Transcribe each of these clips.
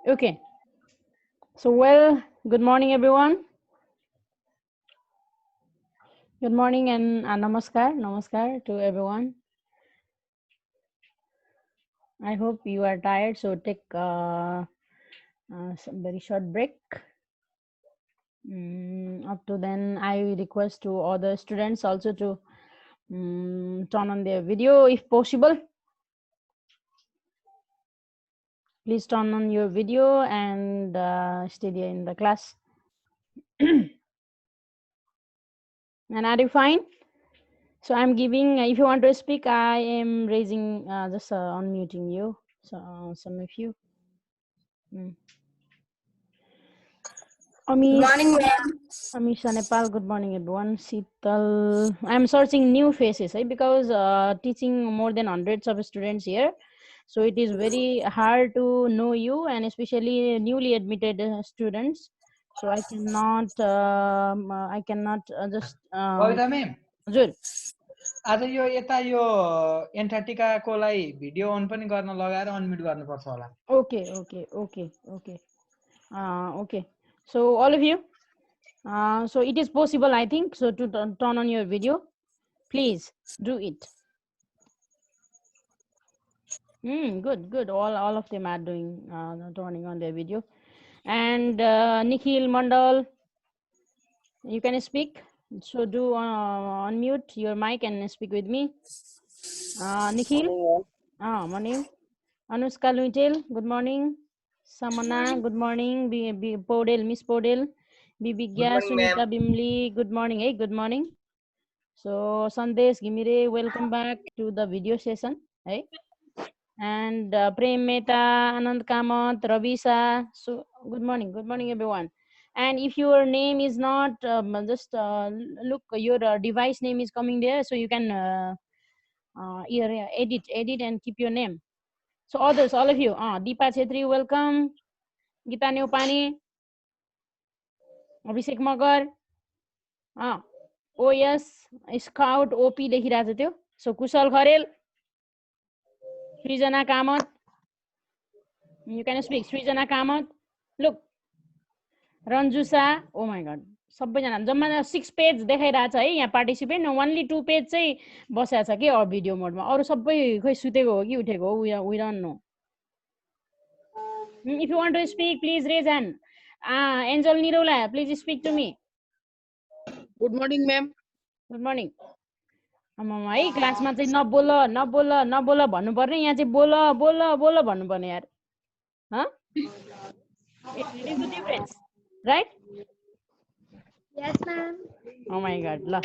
Okay. So, well, good morning, everyone. Good morning and namaskar to everyone. I hope you are tired, so take some very short break. Up to then, I request to other students also to turn on their video if possible. Please turn on your video and stay there in the class. And are you fine? So I'm giving, if you want to speak, I am raising, just unmuting you. So some of you. Good morning, ma'am. Amisha Nepal, good morning everyone. Sital, I'm searching new faces because teaching more than hundreds of students here. So it is very hard to know you and especially newly admitted students. So I cannot just, Kavita ma'am हजुर आज यो यता यो एन्टार्क्टिकाकोलाई video अन पनि गर्न लगाएर unmute गर्नुपर्छ होला Okay. So all of you, so it is possible, I think, so to turn on your video. Please do it. Good. All of them are doing turning on their video. And Nikhil Mandal, you can speak. So do unmute your mic and speak with me. Nikhil. Morning. Anushka Luitel, good morning. Samana, good morning. Podel, Miss Podel. Bibigya, Sunita Bimli, good morning. Hey, good morning. So Sandesh Gimire, welcome back to the video session. Hey. And Prem Mehta, Anand Kamath, Ravisa. So good morning everyone. And if your name is not, just look, your device name is coming there, so you can edit and keep your name. So others, all of you, Deepa Chetri, welcome. Gita Neupani, Abhishek Magar, OS, Scout, OP लेखिरहेको थियो. So Kushal Kharel, Srijana Kamath, you can speak. Srijana Kamath, look, Ranju Shah, oh my god, सबैजना जम्मा 6 page देखाइरहेछ है यहाँ participant, only 2 page चाहिँ बसेको छ के video मोडमा, अरु सबै खोइ सुतेको हो कि उठेको हो, we don't know. If you want to speak, please raise hand. Angel Nirola, please speak to me. Good morning, ma'am. Good morning. है क्लासमा चाहिँ नबोल भन्नुपर्ने, यहाँ चाहिँ बोल भन्नुपर्ने यार. It is the difference, right? Yes, ma'am. Oh my god, la.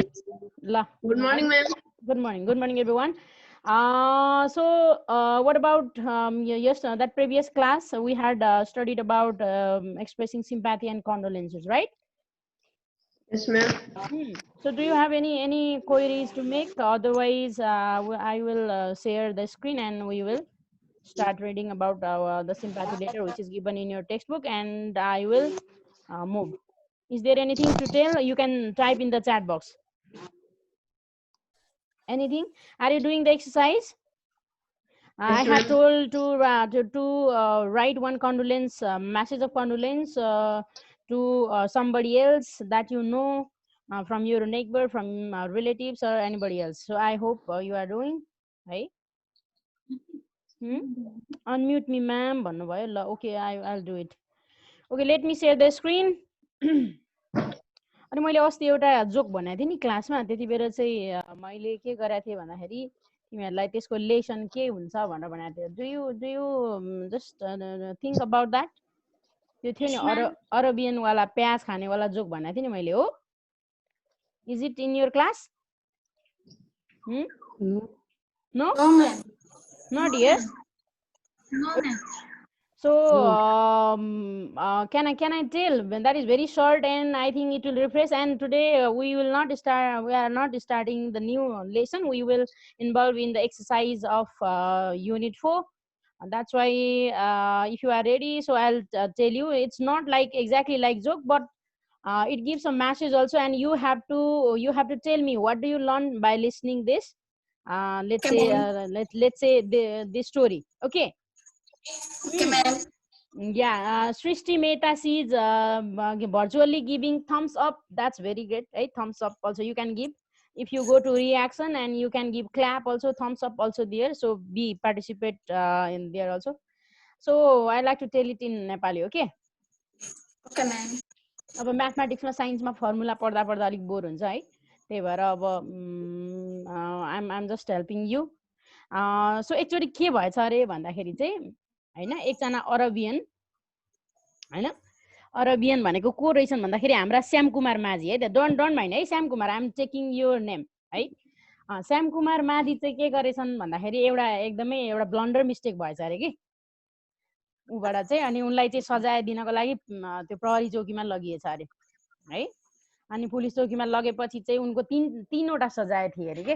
Good morning, ma'am. Good morning everyone. So what about that previous class we had studied about expressing sympathy and condolences, right? Yes, ma'am. So do you have any queries to make? Otherwise I will share the screen and we will start reading about the sympathy letter which is given in your textbook, and I will move. Is there anything to tell? You can type in the chat box. Anything? Are you doing the exercise? I have told to write one condolence, message of condolence to somebody else that you know, from your neighbor, from relatives or anybody else. So I hope you are doing, right? Unmute me, ma'am. Okay, I'll do it. Okay, let me share the screen. अनि मैले अस्ति एउटा joke भनेको थिएँ नि क्लासमा, त्यति बेर चाहिँ मैले के गरेको थिएँ भन्दाखेरि तिमीहरूलाई त्यसको लेसन के हुन्छ भनेर भनेको थिएँ. Do you just think about that? त्यो थियो नि अरबियन वाला प्याज खाने वाला जोक भनेको थिएँ नि मैले, हो? Is it in your class? No not here. So can I tell? That is very short and I think it will refresh. And today we are not starting the new lesson. We will involve in the exercise of unit 4. That's why if you are ready, so I'll tell you. It's not like exactly like joke, but it gives a message also, and you have to tell me what do you learn by listening this. Let's say this story. Okay. Okay, ma'am. Yeah, Srishti Mehta sees virtually giving thumbs up. That's very great, right? Thumbs up also you can give. If you go to reaction and you can give clap also, thumbs up also there. So be participate in there also. So I like to tell it in Nepali, okay? Okay, ma'am. अब म्याथमेटिक्समा साइन्समा formula पढ्दा पढ्दा अलिक bore हुन्छ है, त्यही भएर अब I'm just helping यु. सो एकचोटि के भएछ अरे भन्दाखेरि चाहिँ होइन, एकजना अरबियन होइन, अरबियन भनेको को रहेछन् भन्दाखेरि हाम्रा श्याम कुमार माझी है. डोन्ट माइन्ड है Shyam Kumar, I'm checking your name है. श्याम कुमार माझी चाहिँ के गरेछन् भन्दाखेरि एउटा ब्लन्डर मिस्टेक भएछ अरे कि ऊबाट चाहिँ. अनि उनलाई चाहिँ सजाय दिनको लागि त्यो प्रहरी चौकीमा लगिएछ अरे है. अनि पुलिस चौकीमा लगेपछि चाहिँ उनको तीनवटा सजाय थिए अरे के.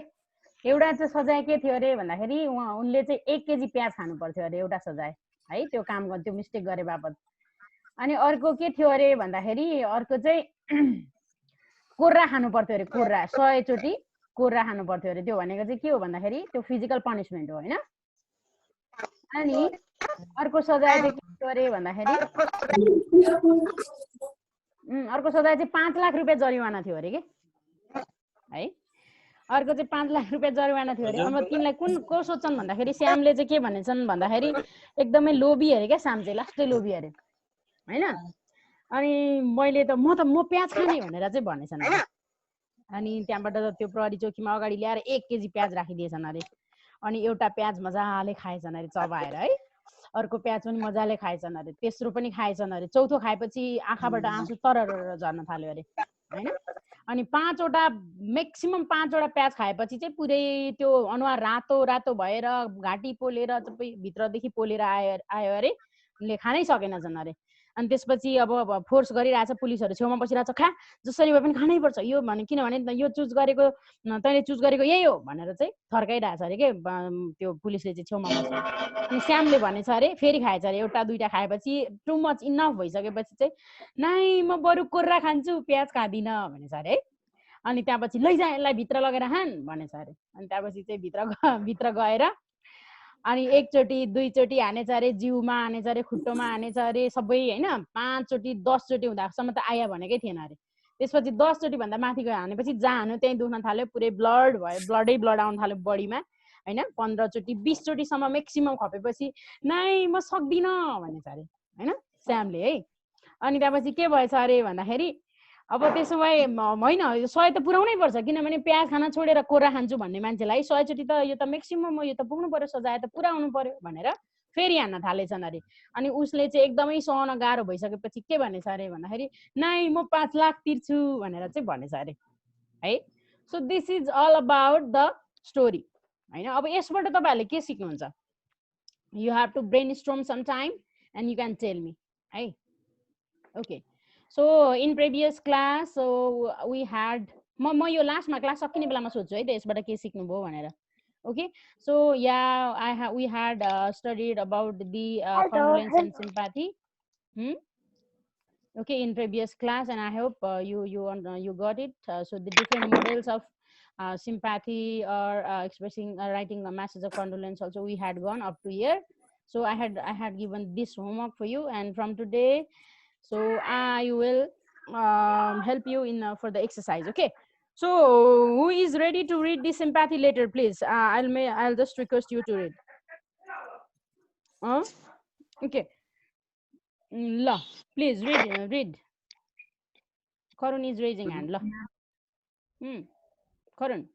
एउटा चाहिँ सजाय के थियो अरे भन्दाखेरि उनले चाहिँ 1 केजी प्याज खानु पर्थ्यो अरे एउटा सजाय है, त्यो काम त्यो मिस्टेक गरे बापत. अनि अर्को के थियो अरे भन्दाखेरि अर्को चाहिँ कोर्रा खानु पर्थ्यो अरे, कोर्रा 100 चोटि कोर्रा खानु पर्थ्यो अरे. त्यो भनेको चाहिँ के हो भन्दाखेरि त्यो फिजिकल पनिसमेन्ट हो होइन. अनि अर्को सजाय चाहिँ के थियो अरे भन्दाखेरि अर्को सजाय चाहिँ 5 लाख रुपियाँ जरिवाना थियो अरे के है. अर्को चाहिँ 5 लाख रुपियाँ जरिवाना थियो अरे. अब तिनलाई को सोध्छन् भन्दाखेरि श्यामले चाहिँ के भनेछन् भन्दाखेरि एकदमै लोभी अरे क्या श्याम चाहिँ, लास्टै लोभी अरे होइन. अनि मैले त म प्याज खाने भनेर चाहिँ भनेछन् अरे. अनि त्यहाँबाट त्यो प्रहरी चौकीमा अगाडि ल्याएर 1 केजी प्याज राखिदिएछन् अरे. अनि एउटा प्याज मजाले खाएछन् अरे चबाएर है, अर्को प्याज पनि मजाले खाएछन् अरे, तेस्रो पनि खाएछन् अरे, चौथो खाएपछि आँखाबाट आँसु तरर झर्न थाल्यो अरे होइन. अनि 5वटा म्याक्सिमम 5वटा प्याज खाएपछि चाहिँ पुरै त्यो अनुहार रातो रातो भएर घाँटी पोलेर सबै भित्रदेखि पोलेर आयो अरे. उनले खानै सकेनछन् अरे. अनि त्यसपछि अब फोर्स गरिरहेछ, पुलिसहरू छेउमा बसिरहेछ, खा जसरी भए पनि खानै पर्छ यो भने, किनभने यो चुज गरेको तैँले चुज गरेको यही हो भनेर चाहिँ थर्काइरहेछ अरे के त्यो पुलिसले चाहिँ छेउमा बसेर. अनि श्यामले भनेछ अरे, फेरि खाएछ अरे, एउटा दुईटा खाएपछि टु मच इनफ भइसकेपछि चाहिँ नाइ म बरु कोर्रा खान्छु प्याज खाँदिनँ भनेछ अरे है. अनि त्यहाँपछि लैजा यसलाई भित्र लगेर खान् भनेछ अरे. अनि त्यहाँपछि चाहिँ भित्र गएर अनि 1 चोटि 2 चोटि हानेछ अरे, जिउमा हानेछ अरे, खुट्टोमा हानेछ अरे, सबै होइन 5 चोटि 10 चोटि हुँदासम्म त आया भनेकै थिएन अरे. त्यसपछि 10 चोटि भन्दा माथि गयो हानेपछि जहाँ हान्यो त्यहीँ दुख्न थाल्यो, पुरै ब्लड भयो, ब्लड आउन थाल्यो बडीमा होइन. 15 चोटि 20 चोटिसम्म म्याक्सिमम खपेपछि नाइ म सक्दिनँ भनेछ अरे होइन श्यामले है. अनि त्यहाँपछि के भएछ अरे भन्दाखेरि अब त्यसो भए होइन 100 त पुऱ्याउनै पर्छ, किनभने प्याज खान छोडेर कोर्रा खान्छु भन्ने मान्छेलाई 100 चोटि त यो त म्याक्सिमम हो, यो त पुग्नु पर्यो, सजाय त पुऱ्याउनु पर्यो भनेर फेरि हान्न थालेछन् अरे. अनि उसले चाहिँ एकदमै सहन गाह्रो भइसकेपछि के भनेछ अरे भन्दाखेरि नाइ म 5 लाख तिर्छु भनेर चाहिँ भनेछ अरे है. So this is all about the story होइन. अब यसबाट तपाईँहरूले के सिक्नुहुन्छ, you have to brainstorm some time and you can tell me है. Okay, so in previous class so we had म यो लास्टमा क्लास सकिने बेलामा सोध्छु है त यसबाट के सिक्नु भयो भनेर. Okay, so yeah, we had studied about the condolence and sympathy. Okay, in previous class, and I hope you got it. So the different models of sympathy or expressing writing a message of condolence also we had gone up to here. So I had given this homework for you, and from today so I will help you in for the exercise. Okay, so who is ready to read the sympathy letter, please? I'll just request you to read. Okay, la, please read. Karun is raising hand. La. Karun.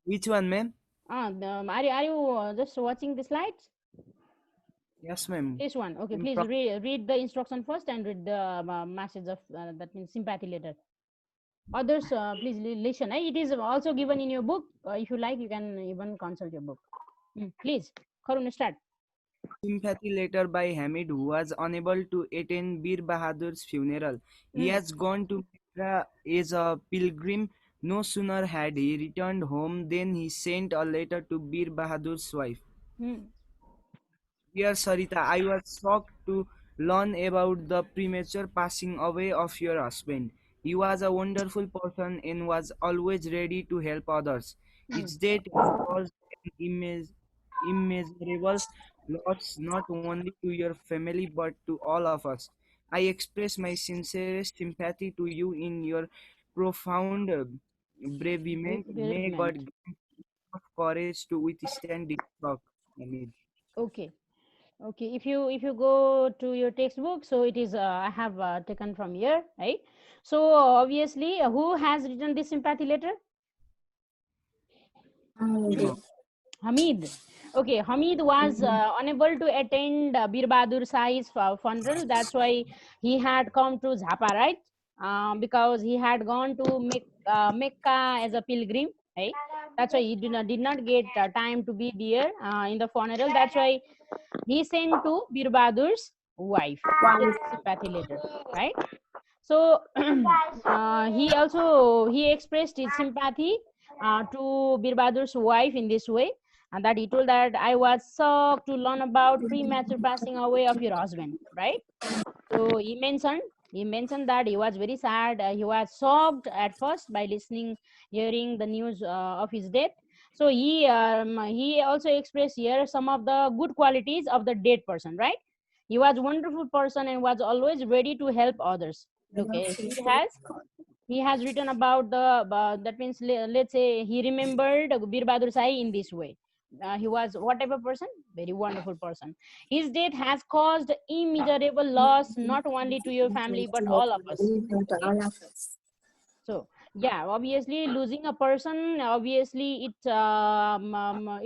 Which one, ma'am? Are you just watching the slides? Yes, ma'am. This one. Okay, please read the instruction first and read the message of that means sympathy letter. Others, please listen. It is also given in your book. If you like, you can even consult your book. Please, Karun, start. Sympathy letter by Hamid, who was unable to attend Bir Bahadur's funeral. He has gone to Mecca as a pilgrim. No sooner had he returned home than he sent a letter to Bir Bahadur's wife. Dear Sarita, I was shocked to learn about the premature passing away of your husband. He was a wonderful person and was always ready to help others. His death caused an immeasurable loss not only to your family but to all of us. I express my sincerest sympathy to you in your profound bereavement. May God Bereavement. give you enough courage to withstand this shock. Amen. Okay. Okay, if you go to your textbook, so it is I have taken from here, right? So obviously, who has written this sympathy letter? No. Hamid. Okay, Hamid was unable to attend Bir Bahadur Shah's funeral. That's why he had come to Jhapa, right? Because he had gone to Mecca as a pilgrim, right? That's why he did not get time to be there in the funeral. That's why he sent to Bir Bahadur's wife this sympathy letter, right? So he expressed his sympathy to Bir Bahadur's wife in this way, and that he told that I was shocked to learn about premature passing away of your husband, right? So he mentioned that he was very sad. He was shocked at first by hearing the news of his death. So he also expressed here some of the good qualities of the dead person, right? He was a wonderful person and was always ready to help others. Okay, he has written about that means let's say he remembered Bir Bahadur Shahi in this way. He was what type of person? Very wonderful person. His death has caused immeasurable loss not only to your family but all of us. Okay, so yeah, obviously losing a person, obviously it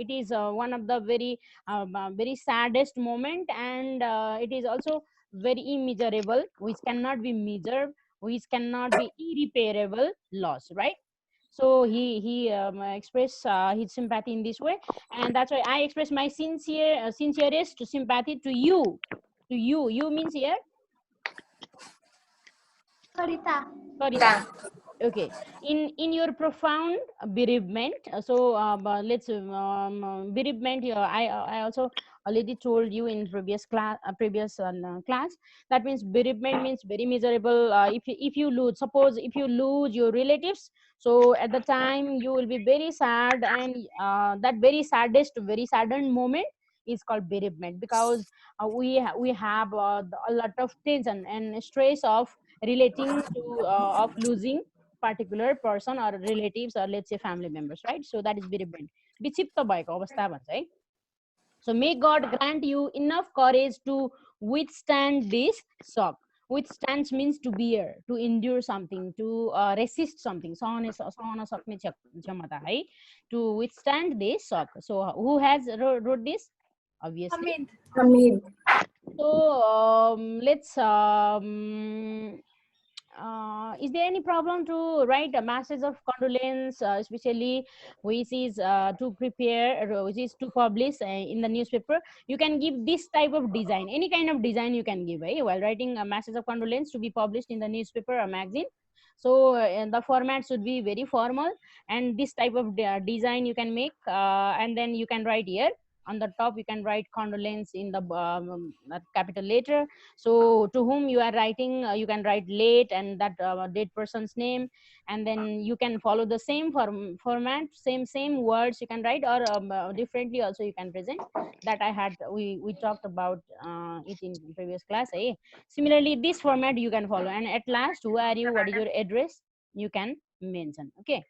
is one of the very saddest moment, and it is also very immeasurable, which cannot be measured, which cannot be irreparable loss, right? So he expressed his sympathy in this way, and that's why I express my sincerest sympathy to you. You means here Sarita. Sarita. Okay, in your profound bereavement, let's bereavement here, I also already told you in previous class, that means bereavement means very miserable. If you lose, suppose if you lose your relatives, so at the time you will be very sad, and that very saddened moment is called bereavement, because we have a lot of tension and stress of relating to of losing particular person or relatives, or let's say family members, right? So that is bereavement. विक्षिप्त भएको अवस्था भन्छ है. So may God grant you enough courage to withstand this shock. Withstand means to bear, to endure something, to resist something. सहन सक्ने क्षमता है. To withstand this shock. So who has wrote this? Obviously. Hamid. So let's is there any problem to write a message of condolence, especially which is to prepare, which is to publish in the newspaper? You can give this type of design, any kind of design you can give, while writing a message of condolence to be published in the newspaper or magazine. So the format should be very formal, and this type of design you can make, and then you can write here on the top, you can write condolence in the capital letter. So to whom you are writing, you can write late and that dead person's name, and then you can follow the same format, same words you can write, or differently also you can present. That we talked about it in previous class, eh? Similarly, this format you can follow, and at last, who are you, what is your address, you can mention. Okay,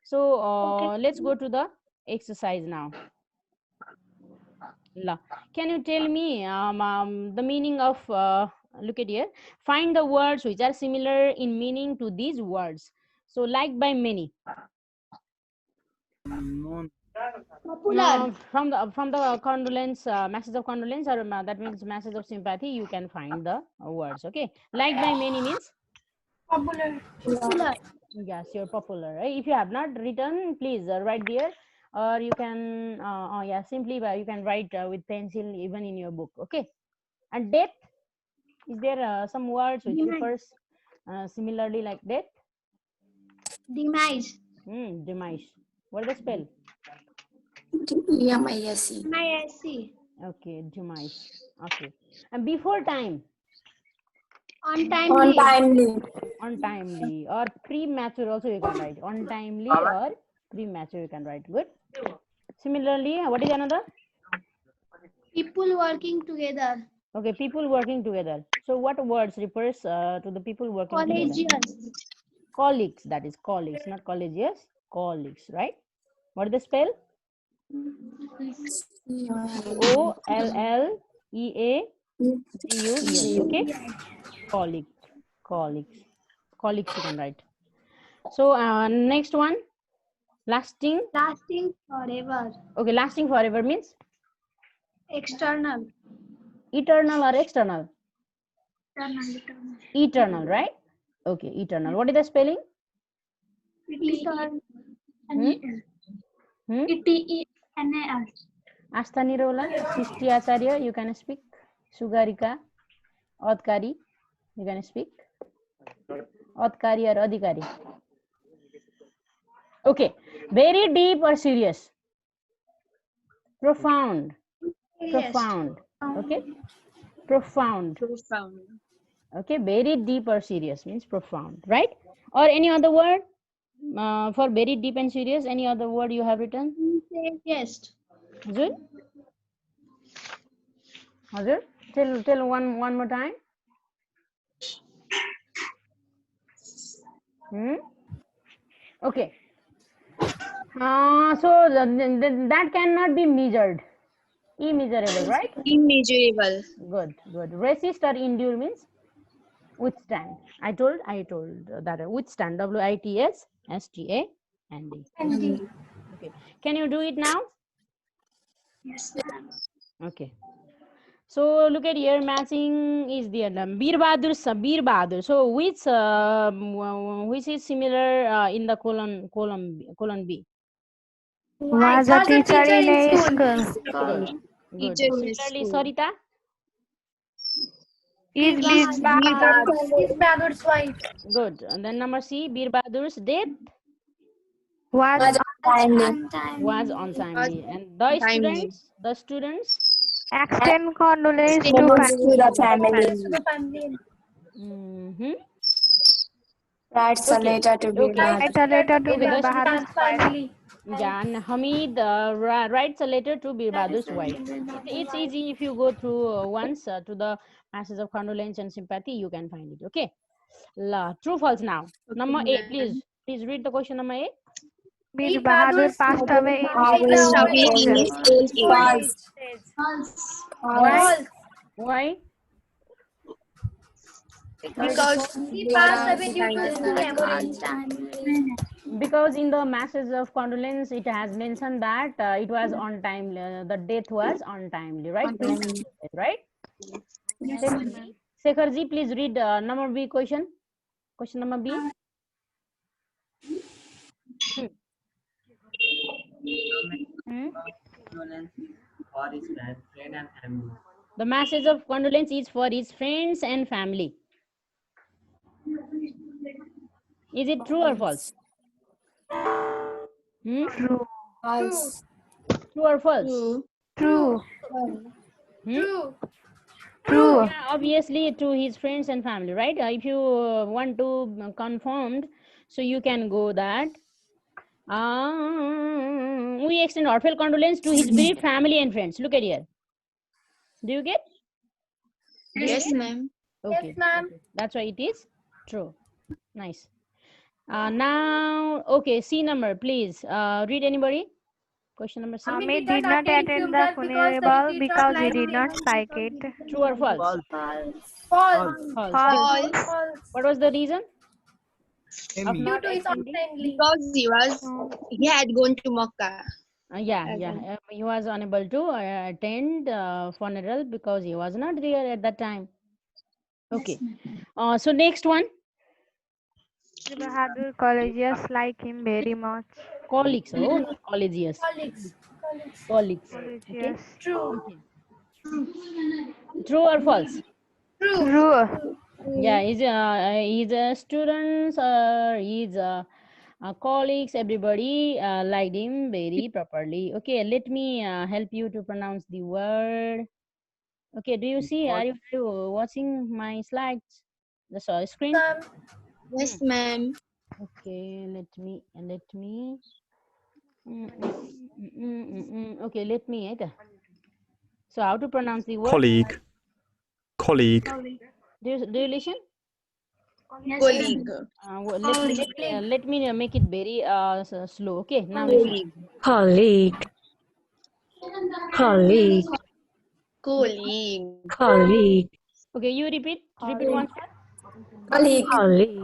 so let's go to the exercise now. Can you tell me the meaning of look at here, find the words which are similar in meaning to these words. So liked by many. No. From the condolence, message of condolence, or that means message of sympathy, you can find the words. Okay, liked by many means Popular. yes, you're popular, right? If you have not written, please write there, or you can simply you can write with pencil even in your book. Okay, and death, is there some words which refers similarly like death? Demise. Demise. What is the spell? MISC. Okay, demise. Okay, and before time? Untimely. Untimely or premature also you can write. Untimely or premature you can write. Good. Similarly, what is another? People working together. Okay, people working together. So what words refers to the people working together? Collegians. Colleagues, that is colleagues, not collegians, colleagues, right? What is the spell? Colleagues, okay? Colleagues, colleagues you can write. So next one, lasting. Lasting forever. Okay, lasting forever means External. eternal or external? Eternal. Eternal, right? Okay, eternal. What is the spelling? Eternal. E-T-E-N-A-L. Asta Nirola, Sisti Acharya, you can speak. Sugarika, Adkari, you can speak. Adkari or Adhikari. Okay, very deep or serious? Profound. Profound. Okay, profound. Profound. Okay, very deep or serious means profound, right? Or any other word for very deep and serious? Any other word you have written? Yes. Hazur? Hazur? Tell one more time. Okay. So that cannot be measured. Immeasurable, right? Immeasurable. Good. Resist or endure means withstand. I told that withstand. W-I-T-S-S-T-A-N-D. Okay. Can you do it now? Yes, ma'am. Okay. So look at here, matching is the Bir Bahadur. So which is similar in the colon B? Was a teacher in a school. Good. Teacher in a Similarly, school. Sarita? Is Bahadur's wife. Good. And then number C, Bir Bahadur's death was was untimely. And the students, extend condolence to the family. Writes a letter to be Write a letter to Okay, Bir Bahadur's wife. yeah, and Hamid writes a letter to Bir Bahadur's wife. It's easy if you go through once to the message of condolence and sympathy, you can find it. Okay. True, false now. Number A, please read the question number A. Bir Bahadur passed away in his Old age. Why? Because he passed away due to hemorrhage. Because in the message of condolence, it has mentioned that it was untimely. The death was untimely, right? Right? Yes, Sekharji, please read number B question. Question number B. For his friend and family. The message of condolence is for his friends and family. Is it true or false? True. False. True or false? True. Yeah, obviously to his friends and family, right? If you want to confirm, so you can go that we extend heartfelt condolence to his bereaved family and friends. Look at here. Do you get? Yes, ma'am. Okay. Yes, ma'am. Okay. That's why it is true. Nice. Now, okay, C number, please. Read anybody? Question number C. Hamid did not attend the funeral because he did not like it. True or false? False. False. What was the reason of Due not Due to his attending? untimely. Because he had gone to Makkah. He was unable to attend funeral because he was not there at that time. Okay. So next one, Bir Bahadur colleagues like him very much. colleagues. Oh, not collegious. Colleagues. Okay. True. True or false? True. Yeah, he's a students or his colleagues, everybody liked him very properly. Okay, let me help you to pronounce the word. Okay, do you see? Are you watching my slides? The screen? Yes, ma'am. Okay, let me. Okay, let me. So how to pronounce the word? Colleague. Colleague. Do you listen? Colleague. Let me make it very slow. Okay, now listen. Colleague. Colleague. Colleague. Colleague. Okay, you repeat once. Colleague. Colleague.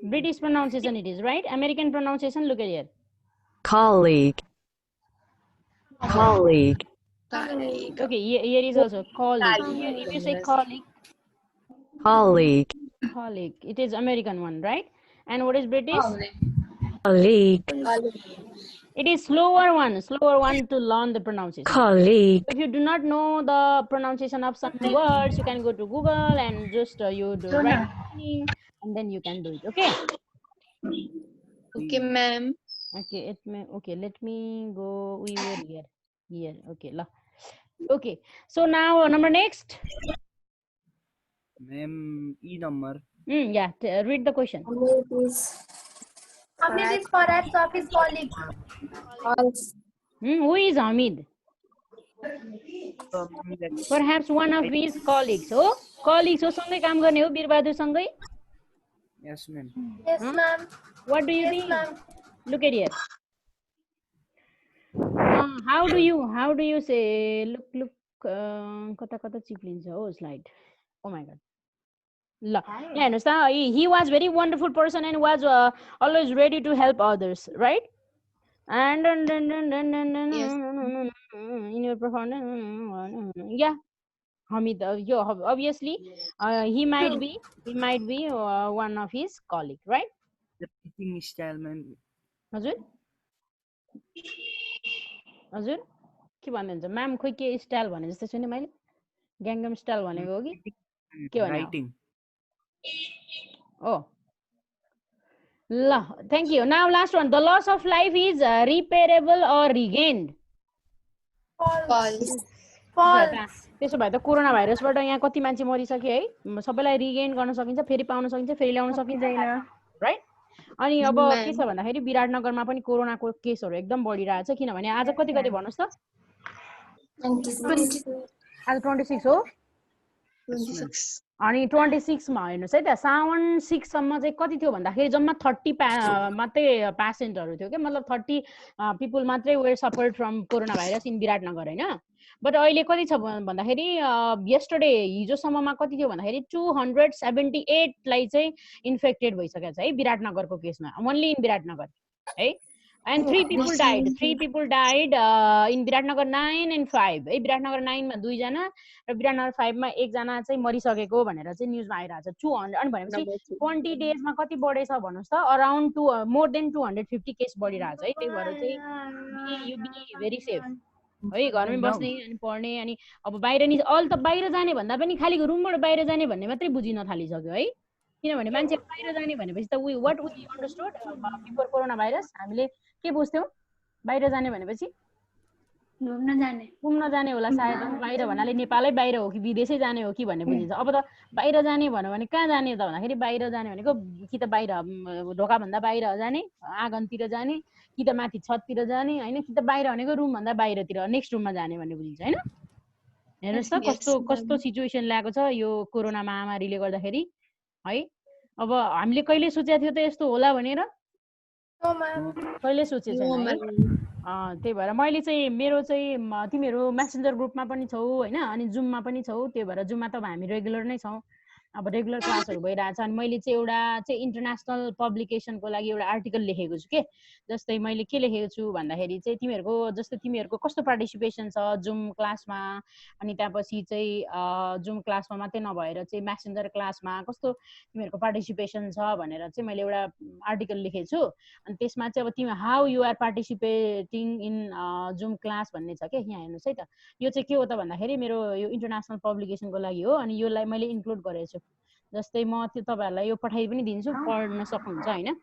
British pronunciation it is, right? American pronunciation, look at here. Colleague. Colleague. Colleague. Okay, here is also colleague. If you say colleague, Colleague. colleague, it is American one, right? And what is British? Colleague. It is slower one to learn the pronunciation. Colleague. If you do not know the pronunciation of some words, you can go to Google and just you do write meaning, and then you can do it. Okay. Okay, ma'am. Okay. Let me go. We were here. Here. Okay. Okay. So now number next. Ma'am, E number. Yeah. Read the question. Hamid is perhaps of his colleague. Who is Hamid? Perhaps one of his colleagues. Oh, colleagues. So सँगै काम गर्ने हो वीरबहादुर सँगै? Yes, ma'am. Yes, ma'am. What do you Yes, think? ma'am. Look at here. How do you say? Look. कता चिप्लिन्छ हो slide. Oh my God. Yeah, understand? He was very wonderful person and was always ready to help others, right? And Yes. in your performance, yeah, Hamid, obviously, he might be one of his colleague, right? The teaching style, ma'am. हजुर के भन्नुहुन्छ ma'am खोइ के style भने जस्तो सुने मैले ग्याङगम style भनेको हो कि के भने Writing. Oh, thank you. Now last one. The loss of life is repairable or regained? False. त्यसो भए त कोरोना भाइरसबाट यहाँ कति मान्छे मरिसक्यो है सबैलाई रिगेन गर्न सकिन्छ फेरि पाउन सकिन्छ फेरि ल्याउन सकिँदैन राइट अनि अब के छ भन्दाखेरि विराटनगरमा पनि कोरोनाको केसहरू एकदम बढिरहेछ किनभने आज कति गते भन्नुस् त आज 26 हो 26. अनि 26 मा हेर्नुस् है त साउन 6 सम्म चाहिँ कति थियो भन्दाखेरि जम्मा 30 मात्रै प्यासेन्जरहरू थियो के मतलब 30 पिपल मात्रै were suffered from corona virus in Biratnagar हैन बट अहिले कति छ भन्दाखेरि यस्टरडे हिजोसम्ममा कति थियो भन्दाखेरि 278 लाई चाहिँ इन्फेक्टेड भइसकेको छ है विराटनगरको केसमा ओन्ली इन विराटनगर है and 3 people died in Viratnagar 9 and 5 है विराटनगर 9 मा 2 जना र विराटनगर 5 मा 1 जना चाहिँ मरिसकेको भनेर चाहिँ न्यूजमा आइरहेछ 200 अनि भनेपछि 20 डेज मा कति बढेछ भन्नुस् त अराउन्ड मोर देन 250 केस बढिरहेछ है त्यही भएर चाहिँ यु बी भेरी सेफ है घरमै बस्ने अनि पढ्ने अनि अब बाहिर नि अल त बाहिर जाने भन्दा पनि खाली रुमबाट बाहिर जाने भन्ने मात्रै बुझिन थालिसक्यो है किनभने मान्छे बाहिर जाने भनेपछि त what we understood before corona virus हामीले के बुझ्थ्यौ बाहिर जाने भनेपछि घुम्न जाने होला सायद बाहिर भन्नाले नेपालै बाहिर हो कि विदेशै जाने हो कि भन्ने बुझिन्छ अब त बाहिर जाने भन्यो भने कहाँ जाने त भन्दाखेरि बाहिर जाने भनेको कि त बाहिर ढोका भन्दा बाहिर जाने आँगनतिर जाने कि त माथि छततिर जाने हैन कि त बाहिर भनेको रुम भन्दा बाहिरतिर नेक्स्ट रुममा जाने भन्ने बुझिन्छ हैन हेर्नुस् त कस्तो सिचुएसन ल्याएको छ यो कोरोना महामारीले गर्दाखेरि है अब हामीले कहिले सोचेको थियो त यस्तो होला भनेर कहिले सोचे छैन त्यही भएर मैले चाहिँ मेरो चाहिँ तिमीहरू मेसेन्जर ग्रुपमा पनि छौ हैन अनि जुममा पनि छौ त्यही भएर जुममा त हामी रेगुलर नै छौ अब रेगुलर क्लासहरु भइरहेछ अनि मैले चाहिँ एउटा चाहिँ इन्टरनेशनल पब्लिकेसनको लागि एउटा आर्टिकल लेखेको छु के जस्तै मैले के लेखेको छु भन्दाखेरि चाहिँ तिमीहरूको कस्तो पार्टिसिपेसन छ जुम क्लासमा अनि त्यसपछि चाहिँ जुम क्लासमा मात्रै नभएर चाहिँ मेसेन्जर क्लासमा कस्तो तिमीहरूको पार्टिसिपेसन छ भनेर चाहिँ मैले एउटा आर्टिकल लेखेको छु अनि त्यसमा चाहिँ अब तिमी how you are participating in Zoom class भन्ने छ के यहाँ हेर्नुस् है त यो चाहिँ के हो त भन्दाखेरि मेरो यो इन्टरनेशनल पब्लिकेसनको लागि हो अनि योलाई मैले इन्क्लुड गरेको छु जस्तै म त्यो तपाईहरुलाई यो पठाइ पनि दिन्छु पढ्न सक्नुहुन्छ हैन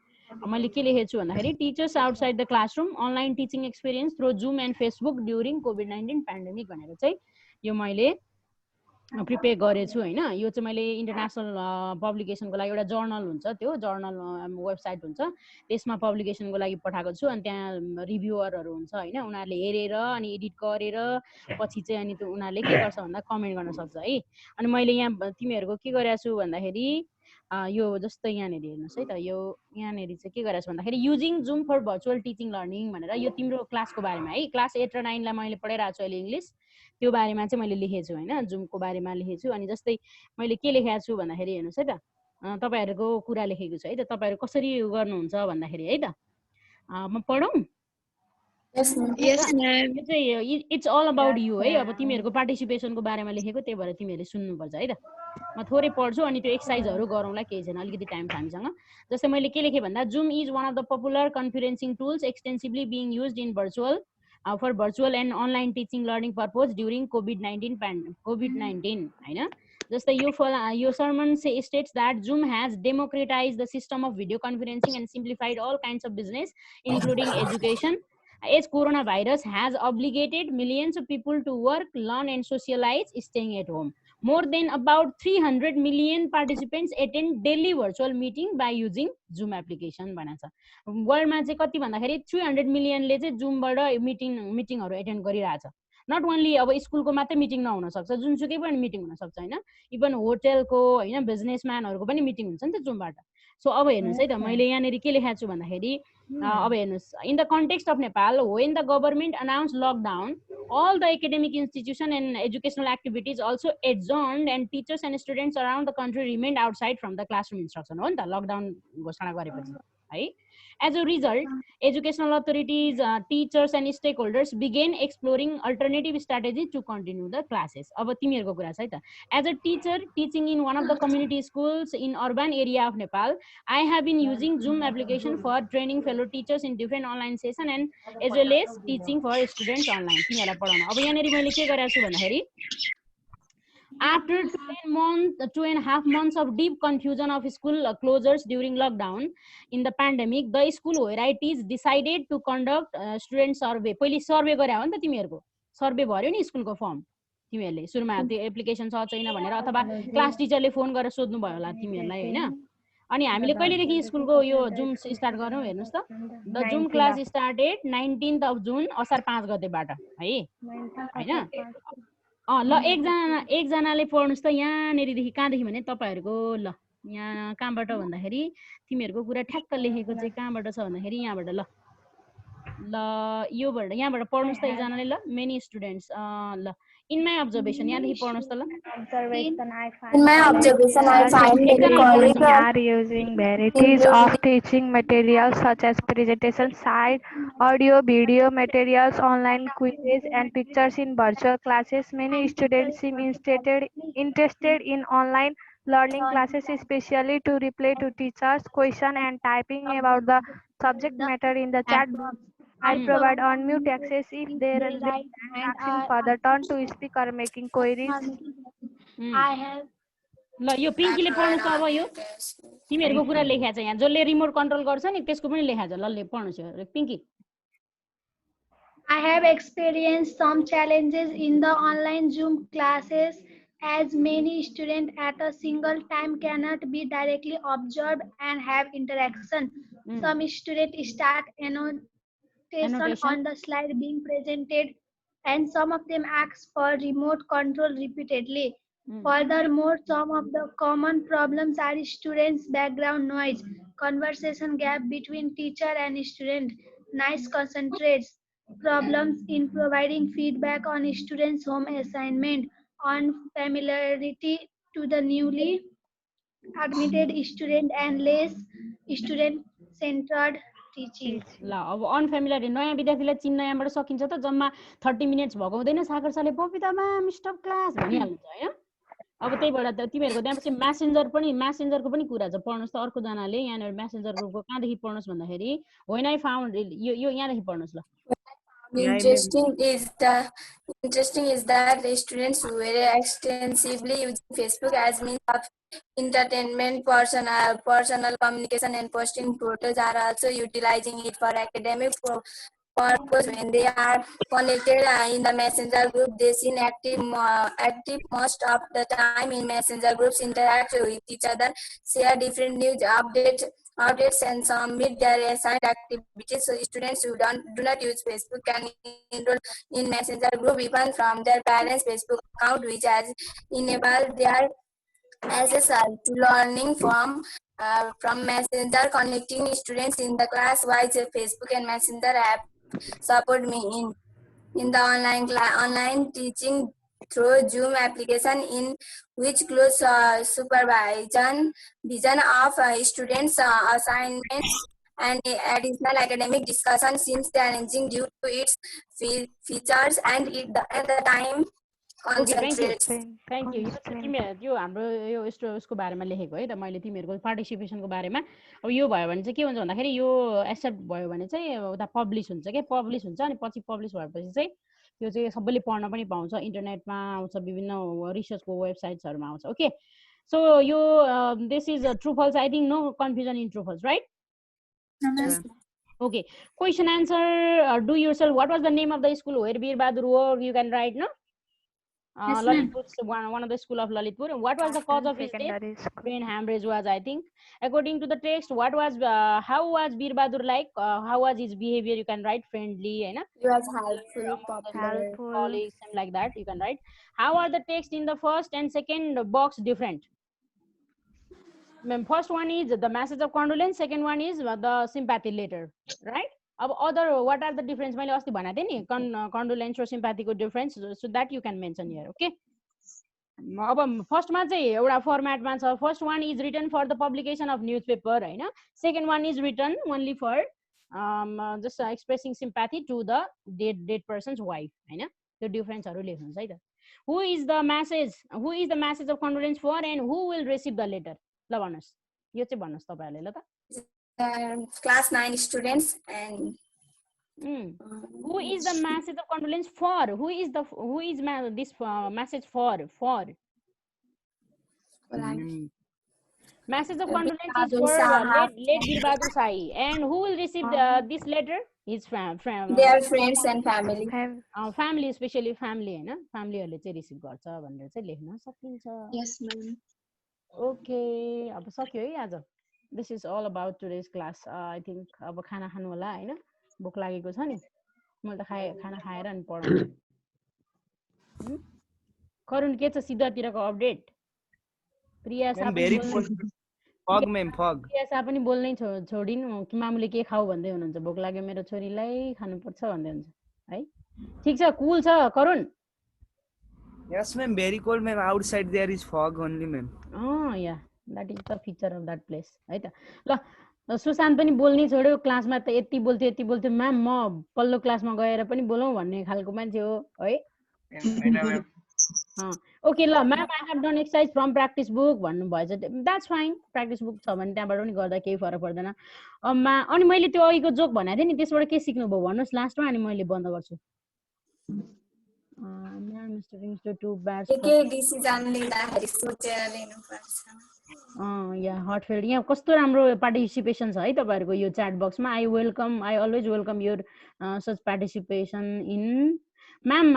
मैले के लेखेको छु भन्दाखेरि teachers outside the classroom online teaching experience through zoom end Facebook during COVID-19 pandemic भनेर चाहिँ यो मैले प्रिपेयर गरेछु हैन। यो चाहिँ मैले इन्टरनेसनल पब्लिकेसनको लागि एउटा जर्नल हुन्छ, त्यो जर्नल वेबसाइट हुन्छ, त्यसमा पब्लिकेसनको लागि पठाएको छु। अनि त्यहाँ रिभ्युअरहरू हुन्छ हैन, उनीहरूले हेरेर अनि एडिट गरेर पछि चाहिँ अनि त्यो उनीहरूले के गर्छ भन्दा कमेन्ट गर्न सक्छ है। अनि मैले यहाँ तिमीहरूको के गरेको छु भन्दाखेरि यो जस्तै यहाँनिर हेर्नुहोस् है त, यो यहाँनिर चाहिँ के गरेको छु भन्दाखेरि युजिङ जुम फर भर्चुअल टिचिङ लर्निङ भनेर यो तिम्रो क्लासको बारेमा है, क्लास 8 र 9 लाई मैले पढाइरहेको छु अहिले इङ्ग्लिस, त्यो बारेमा चाहिँ मैले लेखेको छु हैन, जुमको बारेमा लेखेको छु। अनि जस्तै मैले के लेखेको छु भन्दाखेरि हेर्नुहोस् है त, तपाईँहरूको कुरा लेखेको छु है त, तपाईँहरू कसरी गर्नुहुन्छ भन्दाखेरि है त, म पढौँ? Yes, ma'am. यो चाहिँ इट्स अल अबाउट यु है। अब तिमीहरूको पार्टिसिपेसनको बारेमा लेखेको, त्यही भएर तिमीहरूले सुन्नुपर्छ है त। म थोरै पढ्छु अनि त्यो एक्सर्साइजहरू गरौँला, केही छैन, अलिकति टाइम छ हामीसँग। जस्तै मैले के लेखेँ भन्दा Zoom is one of the popular conferencing tools extensively being used in virtual for virtual and online teaching learning purpose during COVID-19 होइन। जस्तै यो sermon states that Zoom has democratized the system of video conferencing and simplified all kinds of business including education, as coronavirus has obligated millions of people to work, learn and socialize staying at home. More than about 300 million participants attend daily virtual meeting by using Zoom application भनेको छ। वर्ल्डमा चाहिँ कति भन्दाखेरि 300 मिलियनले चाहिँ जुमबाट मिटिङहरू attend गरिरहेछ। Not only अब स्कुलको मात्रै मिटिङ नहुन सक्छ, जुनसुकै पनि मिटिङ हुन सक्छ हैन, इभन होटलको हैन, बिजनेसम्यानहरूको पनि मिटिङ हुन्छ नि त जुमबाट। सो अब हेर्नुहोस् है त, मैले यहाँनिर के लेखेको छु भन्दाखेरि अब हेर्नुहोस्, in the context of Nepal when the government announced lockdown, all the academic institution and educational activities also adjourned and teachers and students around the country remained outside from the classroom instruction हो नि त, lockdown घोषणा गरेपछि है। As a result, educational authorities, teachers and stakeholders began exploring alternative strategies to continue the classes. अब तिमीहरूको कुरा छ है त। As a teacher teaching in one of the community schools in urban area of Nepal, I have been using Zoom application for training fellow teachers in different online session and as well as teaching for students online. तिमीहरूलाई पढाउन अब यहाँनिर मैले के गरेको छु भन्दाखेरि after 2.5 months of deep confusion of school closures during lockdown in the pandemic, the school varieties decided to conduct student survey. पहिले सर्वे गरे हो नि त, तिमीहरूको सर्वे भर्यो नि स्कुलको फर्म, तिमीहरूले सुरुमा त्यो एप्लिकेसन छ छैन भनेर, अथवा क्लास टिचरले फोन गरेर सोध्नु भयो होला तिमीहरूलाई हैन। अनि हामीले कहिलेदेखि स्कुलको यो जुम स्टार्ट गरौँ हेर्नुहोस् त, the zoom class started 19th of June, असार 5 गतेबाट है हैन। ल एकजनाले पढ्नुहोस् त यहाँनिरदेखि, कहाँदेखि भने तपाईँहरूको, ल यहाँ कहाँबाट भन्दाखेरि तिमीहरूको कुरा ठ्याक्क लेखेको चाहिँ कहाँबाट छ भन्दाखेरि यहाँबाट, ल योबाट यहाँबाट पढ्नुहोस् त एकजनाले, ल मेनी स्टुडेन्ट्स, ल in my observation यहाँदेखि पढ्नुहोस् त ल। In my observation, I find that colleges are using varieties of teaching materials such as presentation slides, audio, video materials, online quizzes, and pictures in virtual classes. Many students seem interested in online learning classes, especially to reply to teachers' questions and typing about the subject matter in the chat box. I provide unmute access if they raise their hand, asking for the turn to speak or making queries. I have ल यो पिङ्कीले पढ्नु छ। अब यो तिमीहरूको कुरा लेखेको छ यहाँ, जसले रिमोट कन्ट्रोल गर्छ नि त्यसको पनि लेखेको छ। ल पढ्नुहोस् Pinky. I have experienced some challenges in the online Zoom classes as many students at a single time cannot be directly observed and have interaction. Some students start annotation on the slide being presented and some of them ask for remote control repeatedly. Furthermore, some of the common problems are students' background noise, conversation gap between teacher and student, noise concentrates, problems in providing feedback on students' home assignment, unfamiliarity to the newly admitted student, and less student-centered teaching. ल अब अनफ्यामिलियर नयाँ विद्यार्थीलाई चिन्न यहाँबाट सकिन्छ त, जम्मा 30 minutes भएको हुँदैन सागर सरले बबिता म्याम स्टप क्लास भनिहाल्नुहुन्छ हैन। अब त्यही भएर त तिमीहरूको त्यहाँपछि म्यासेन्जरको पनि कुरा छ, पढ्नुहोस् त। अर्को जनाले यहाँनिर म्यासेन्जर ग्रुपको कहाँदेखि पढ्नुहोस् भन्दाखेरि होइन आई फाउन्ड यो यहाँदेखि पढ्नुहोस् ल। Interesting is that the students who were extensively using Facebook as means of entertainment, personal communication, and posting photos are also utilizing it for academic purpose. When they are connected in the messenger group, they seem active most of the time in messenger groups, interact with each other, share different news updates and submit their assigned activities. So students who do not use Facebook can enroll in messenger group even from their parents' Facebook account, which has enabled their access to learning from messenger. Connecting students in the class wise Facebook and messenger app support me in the online teaching through Zoom application, in which close supervision of students assignments and additional academic discussion seems challenging due to its features and at the time concentrates. Thank you. यो चाहिँ तिमीहरू यो हाम्रो यो उसको बारेमा लेखेको है त मैले तिमीहरूको पार्टिसिपेसनको बारेमा। अब यो भयो भने चाहिँ के हुन्छ भन्दाखेरि यो एक्सेप्ट भयो भने चाहिँ उता पब्लिस हुन्छ क्या, पब्लिस हुन्छ अनि पछि पब्लिस भएपछि चाहिँ त्यो चाहिँ सबैले पढ्न पनि पाउँछ, इन्टरनेटमा आउँछ, विभिन्न रिसर्चको वेबसाइट्सहरूमा आउँछ। ओके, सो यो this is true false, I think no confusion in true false, right? Okay, question answer, do yourself. What was the name of the school where Veer Bahadur worked? You can write, no? Yes, Lalitpur, one of the school of Lalitpur. What was the cause of his death? Brain hemorrhage was, I think. According to the text, what was how was Veer Bahadur like? How was his behavior? You can write friendly, you know? He was helpful, colleagues, and like that. You can write. How are the text in the first and second box different? First one is the message of condolence. Second one is the sympathy letter, right? Other, what are the difference? मैले अस्ति भनेको थिएँ नि condolence or sympathy को difference, so that you can mention here. Okay. अब first मा चाहिँ एउटा format मा छ. First one is written for the publication of newspaper, Hahn? Second one is written only for just expressing sympathy to the dead person's wife, Hahn? The difference हरु लेख्नुहुन्छ है त. Who is the message of condolence for and who will receive the letter? ल भन्नुस्, यो चाहिँ भन्नुस् तपाईहरुले ल त. Class 9 students and who is the message of condolence for? Who is this message for? Message of condolence is for late Veer Bahadur Sai, and who will receive this letter? His their friends and family. Family, especially family, हैन? Familyहरुले चाहिँ receive गर्छ भनेर चाहिँ लेख्न सकिन्छ. Yes, ma'am. Okay, अब सक्यो है आज. This is all about today's class. I think अब खाना खानु होला हैन? भोक लागेको छ नि. मैले त खाना खाएर अनि पढाउँछु. करुण के छ सिद्धतिरको अपडेट? प्रिया सा पनि बोल्नै छोडिनु कि मामुले के खाऊ भन्दै हुनुहुन्छ. भोक लाग्यो मेरो छोरीलाई, खानु पर्छ भन्दै हुन्छ है. ठीक छ, कुल छ करुण. Yes, ma'am. Very cold, ma'am. Outside there is fog only, ma'am. Oh, yeah. That is the feature of that place. है त. ल सुशान्त पनि बोल्नै छोड्यो. क्लासमा त यति बोल्थ्यो म्याम, म पल्लो क्लासमा गएर पनि बोलौँ भन्ने खालको मान्छे हो है. ओके ल ma'am, I have done exercise from practice book भन्नु भएछ. That's fine. प्र्याक्टिस बुक छ भने त्यहाँबाट पनि गर्दा केही फरक पर्दैन. अनि मैले त्यो अघिको जोक भनेको थिएँ नि, त्यसबाट के सिक्नु भयो भन्नुहोस् लास्टमा, अनि मैले बन्द गर्छु. हटफिल्ड यहाँ कस्तो राम्रो पार्टिसिपेसन छ है तपाईहरुको यो च्याट बक्समा. I always welcome your such participation in. Ma'am,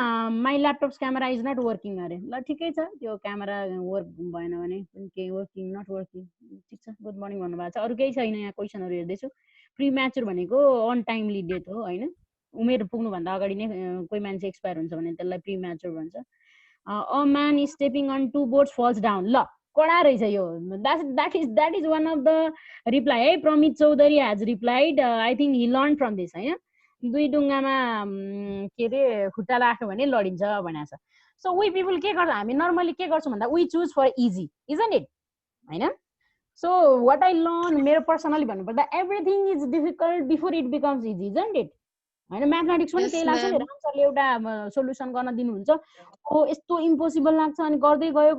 my laptops camera is not working अरे. ल ठिकै छ, त्यो क्यामेरा वर्क भएन भने केही वर्किङ नट वर्किङ. ठिक छ, गुड मर्निङ भन्नुभएको छ. अरू केही छैन. यहाँ क्वेसनहरु हेर्दैछु. प्री म्याच्योर भनेको अनटाइमली डेथ हो हैन? उमेर पुग्नुभन्दा अगाडि नै कोही मान्छे एक्सपायर हुन्छ भने त्यसलाई प्री म्याच्योर भन्छ. A man is stepping on two boats falls down. ल कडा रहेछ यो. That is one of the reply है. Pramit Chaudhary has replied. I think he learn from this हैन? दुई डुङ्गामा के अरे खुट्टा राख्यो भने लडिन्छ भनेको छ. सो वी पिपल के गर्छ, हामी नर्मली के गर्छौँ भन्दा we choose for easy, isn't it हैन? सो वाट आई लर्न, मेरो पर्सनली भन्नुपर्दा everything is difficult before it becomes easy, isn't it हैन? म्याथमेटिक्स पनि त्यही लाग्छ नि. राम सरले एउटा सोल्युसन गर्न दिनुहुन्छ, ओ यस्तो इम्पोसिबल लाग्छ अनि गर्दै गयो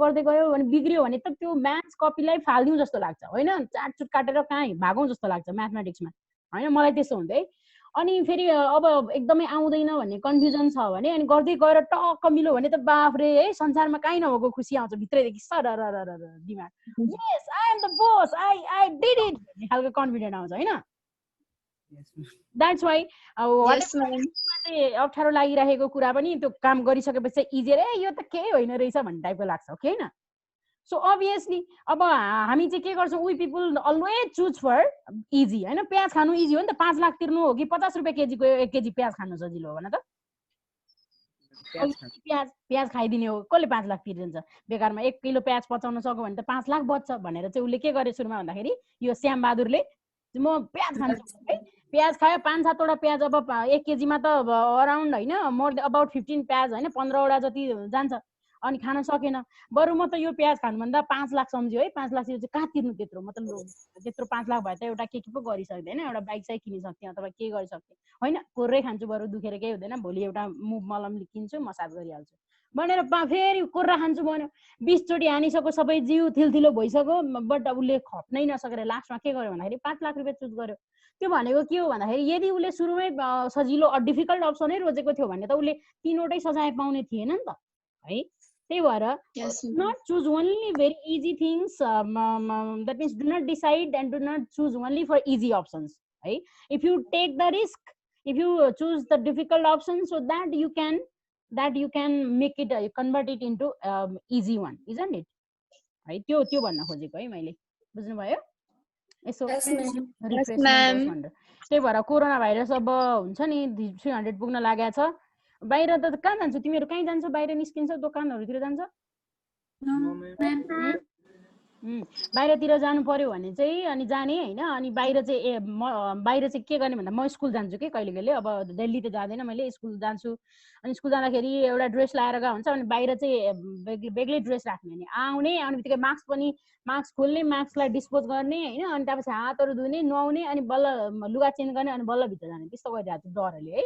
भने बिग्रियो भने त त्यो म्याथ्स कपीलाई फाल्दिउँ जस्तो लाग्छ हैन? चाटचुट काटेर कहाँ भागौँ जस्तो लाग्छ म्याथमेटिक्समा हैन? मलाई त्यस्तो हुन्छ है. अनि फेरि अब एकदमै आउँदैन भन्ने कन्फ्युजन छ भने अनि गर्दै गएर टक्क मिल्यो भने त बाफरे है, संसारमा कहीँ नभएको खुसी आउँछ भित्रैदेखि. सरर दिमाग, yes I am the Bose, I did it भन्ने खालको कन्फिडेन्ट आउँछ हैन? द्याट्स वाइ अप्ठ्यारो लागिरहेको कुरा पनि त्यो काम गरिसकेपछि इजी रे यो त केही होइन रहेछ भन्ने टाइपको लाग्छ ओके हैन सो अभियसली अब हामी चाहिँ के गर्छौँ we people always choose for easy हैन प्याज खानु इजी हो नि त 5 लाख तिर्नु हो कि 50 रुपैयाँ केजीको 1 केजी प्याज खानु सजिलो हो भन त प्याज खाइदिने हो कसले 5 लाख तिर्दिन्छ बेकारमा 1 किलो प्याज पचाउन सक्यो भने त 5 लाख बच्छ भनेर चाहिँ उसले के गरे सुरुमा भन्दाखेरि यो श्याम बहादुरले म प्याज खान्छु है प्याज खायो 5-7 वटा प्याज अब 1 केजीमा त अराउन्ड हैन मोर अबाउट 15 प्याज हैन 15 वटा जति जान्छ अनि खान सकेन बरु म त यो प्याज खानु भन्दा 5 लाख सम्झ्यो है 5 लाख चाहिँ कहाँ तिर्नु त्यत्रो म त त्यत्रो 5 लाख भए त एउटा के पो गरिसक्दैन एउटा बाइक चाहिँ किनिसक्थेँ अथवा के गरिसक्थेँ हैन कोर्रै खान्छु बरु दुखेर केही हुँदैन भोलि एउटा मुभ मलम किन्छु मसाज गरिहाल्छु भनेर फेरि कोर्रा खान्छु भन्यो 20 चोटि हानिसक्यो सबै जिउ थिलथिलो भइसक्यो बट उसले खप्नै नसकेर लास्टमा के गर्यो भन्दाखेरि 5 लाख रुपैयाँ चुज गर्यो त्यो भनेको के हो भन्दाखेरि यदि उसले सुरुमै सजिलो डिफिकल्ट अप्सनै रोजेको थियो भने त उसले 3 वटै सजाय पाउने थिएन नि त है त्यही भएर not choose only very easy things that means do not decide and do not choose only for easy options right if you take the risk if you choose the difficult options so that you can make it convert it into easy one isn't it right त्यो भन्न खोजेको है मैले बुझ्नु भयो यसो refreshment त्यही भएर corona virus अब हुन्छ नि 300 पुग्न लागेको छ बाहिर त कहाँ जान्छौ तिमीहरु कहाँ जान्छौ बाहिर निस्किन्छौ दोकानहरुतिर जान्छौ बाहिरतिर जानु पर्यो भने चाहिँ अनि जाने हैन अनि बाहिर चाहिँ के गर्ने भन्दा म स्कुल जान्छु के कहिले कहिले अब दिल्ली त जाँदैन मैले स्कुल जान्छु अनि स्कुल जाँदाखेरि एउटा ड्रेस लाएर गएको हुन्छ अनि बाहिर चाहिँ बेग्लै ड्रेस राख्ने अनि आउने अनि बित्तिकै मास्क खोल्ने मास्कलाई डिस्पोज गर्ने हैन अनि त्यसपछि हातहरु धुने नुहाउने अनि बल्ल लुगा चेन्ज गर्ने अनि बल्ल भित्र जाने त्यस्तो गरिरहेको छु डरले है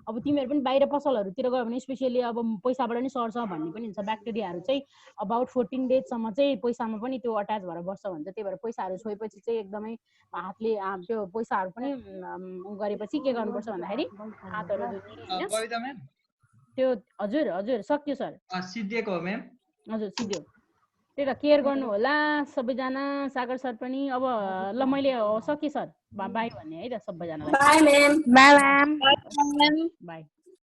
अब तिमीहरु पनि बाहिर पसलहरुतिर गयो भने स्पेशली अब पैसाबाट नि सर्छ भन्ने पनि हुन्छ ब्याक्टेरियाहरु चाहिँ अबाउट 14 डेज सम्म चाहिँ पैसामा पनि त्यो अट्याच भएर बस्छ भन्छ त्यही भएर पैसाहरु छोएपछि चाहिँ एकदमै हातले त्यो पैसाहरु पनि गरेपछि के गर्नुपर्छ भन्दाखेरि हातहरु धुने हैन कविता म्याम त्यो हजुर सक्यो सर सिद्धिएको हो म्याम हजुर सिद्धियो त्यही त केयर गर्नु होला सबैजना सागर सर पनि अब ल मैले सके सर बाइ भन्ने है त सबैजनालाई bye ma'am bye ma'am by